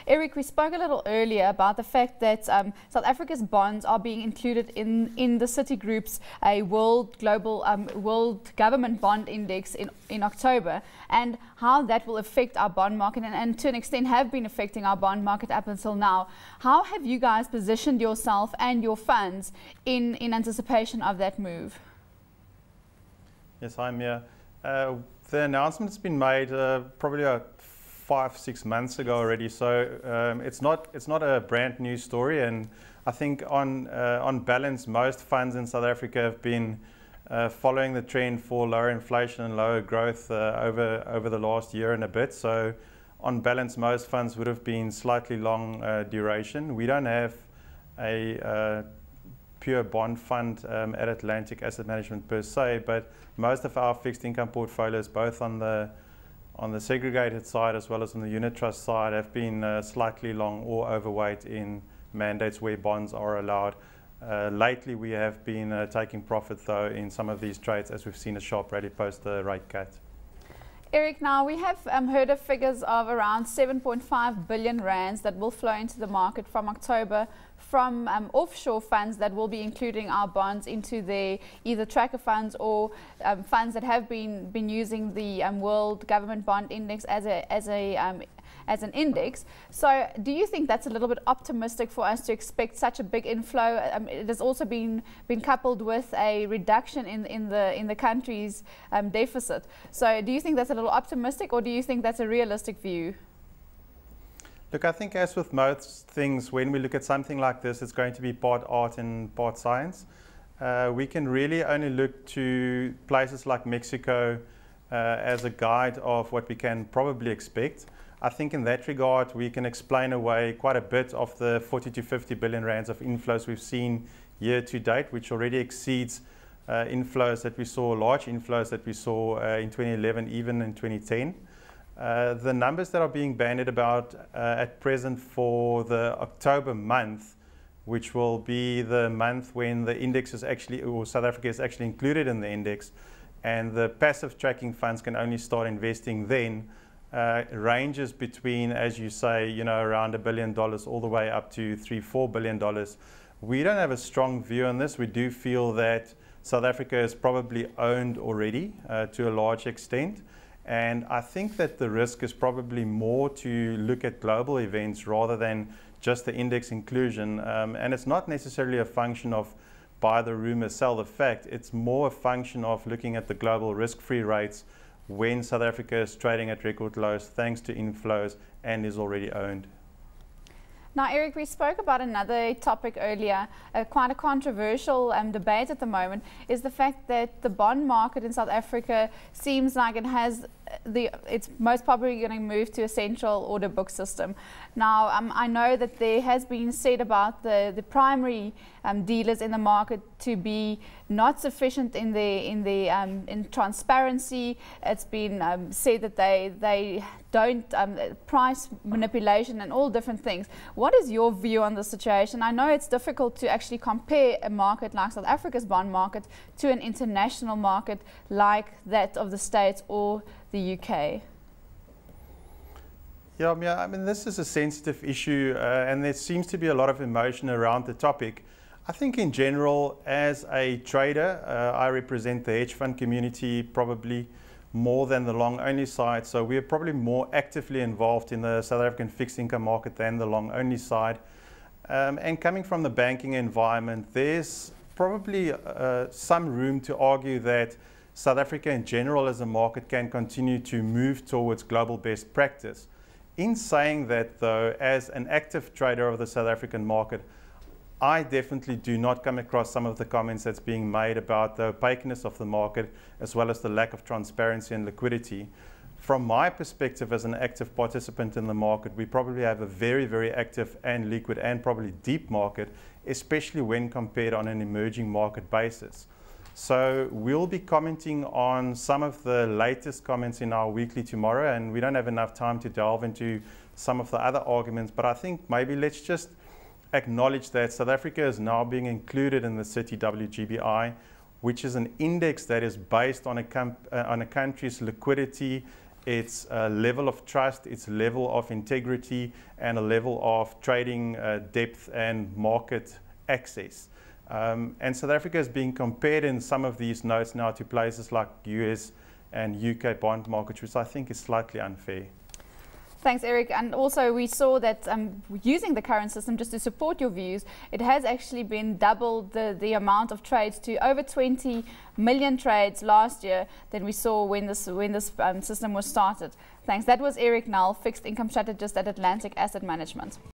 Erik, we spoke a little earlier about the fact that South Africa's bonds are being included in the Citigroup's World Government Bond Index in October, and how that will affect our bond market and to an extent have been affecting our bond market up until now. How have you guys positioned yourself and your funds in anticipation of that move? Yes, I'm here. The announcement's been made probably 5-6 months ago already, so it's not a brand new story. And I think on balance, most funds in South Africa have been following the trend for lower inflation and lower growth over the last year and a bit. So on balance, most funds would have been slightly long duration. We don't have a pure bond fund at Atlantic Asset Management per se, but most of our fixed income portfolios, both on the segregated side as well as on the unit trust side, have been slightly long or overweight in mandates where bonds are allowed. Lately, we have been taking profit though in some of these trades as we've seen a sharp rally post the rate cut. Erik, now we have heard of figures of around 7.5 billion rands that will flow into the market from October from offshore funds that will be including our bonds into their either tracker funds or funds that have been using the World Government Bond Index as an index. So do you think that's a little bit optimistic for us to expect such a big inflow? It has also been coupled with a reduction in the country's deficit. So do you think that's a little optimistic, or do you think that's a realistic view? Look, I think as with most things, when we look at something like this, it's going to be part art and part science. We can really only look to places like Mexico as a guide of what we can probably expect. I think in that regard, we can explain away quite a bit of the 40 to 50 billion rands of inflows we've seen year to date, which already exceeds inflows that we saw, large inflows that we saw in 2011, even in 2010. The numbers that are being bandied about at present for the October month, which will be the month when the index is actually, or South Africa is actually included in the index, and the passive tracking funds can only start investing then, ranges between, as you say, around $1 billion all the way up to $3-4 billion. We don't have a strong view on this. We do feel that South Africa is probably owned already to a large extent. And I think that the risk is probably more to look at global events rather than just the index inclusion. And it's not necessarily a function of buy the rumor, sell the fact. It's more a function of looking at the global risk-free rates when South Africa is trading at record lows thanks to inflows and is already owned. Now, Erik, we spoke about another topic earlier, quite a controversial debate at the moment, is the fact that the bond market in South Africa seems like it has it's most probably going to move to a central order book system. Now, I know that there has been said about the primary dealers in the market to be not sufficient in transparency. It's been said that they don't price manipulation and all different things. What is your view on the situation? I know it's difficult to actually compare a market like South Africa's bond market to an international market like that of the States or the UK. Yeah, I mean, this is a sensitive issue and there seems to be a lot of emotion around the topic. I think in general, as a trader, I represent the hedge fund community probably more than the long-only side. So we are probably more actively involved in the South African fixed income market than the long-only side. And coming from the banking environment, there's probably some room to argue that South Africa in general as a market can continue to move towards global best practice. In saying that though, as an active trader of the South African market, I definitely do not come across some of the comments that's being made about the opaqueness of the market as well as the lack of transparency and liquidity. From my perspective as an active participant in the market, we probably have a very, very active and liquid and probably deep market, especially when compared on an emerging market basis. So we'll be commenting on some of the latest comments in our weekly tomorrow, and we don't have enough time to delve into some of the other arguments, but I think maybe let's just acknowledge that South Africa is now being included in the Citi WGBI, which is an index that is based on a country's liquidity its level of trust, its level of integrity, and a level of trading depth and market access. And South Africa is being compared in some of these notes now to places like US and UK bond markets, which I think is slightly unfair. Thanks, Erik. And also we saw that using the current system, just to support your views, it has actually been doubled the amount of trades to over 20 million trades last year than we saw when this system was started. Thanks. That was Erik Nel, Fixed Income Strategist at Atlantic Asset Management.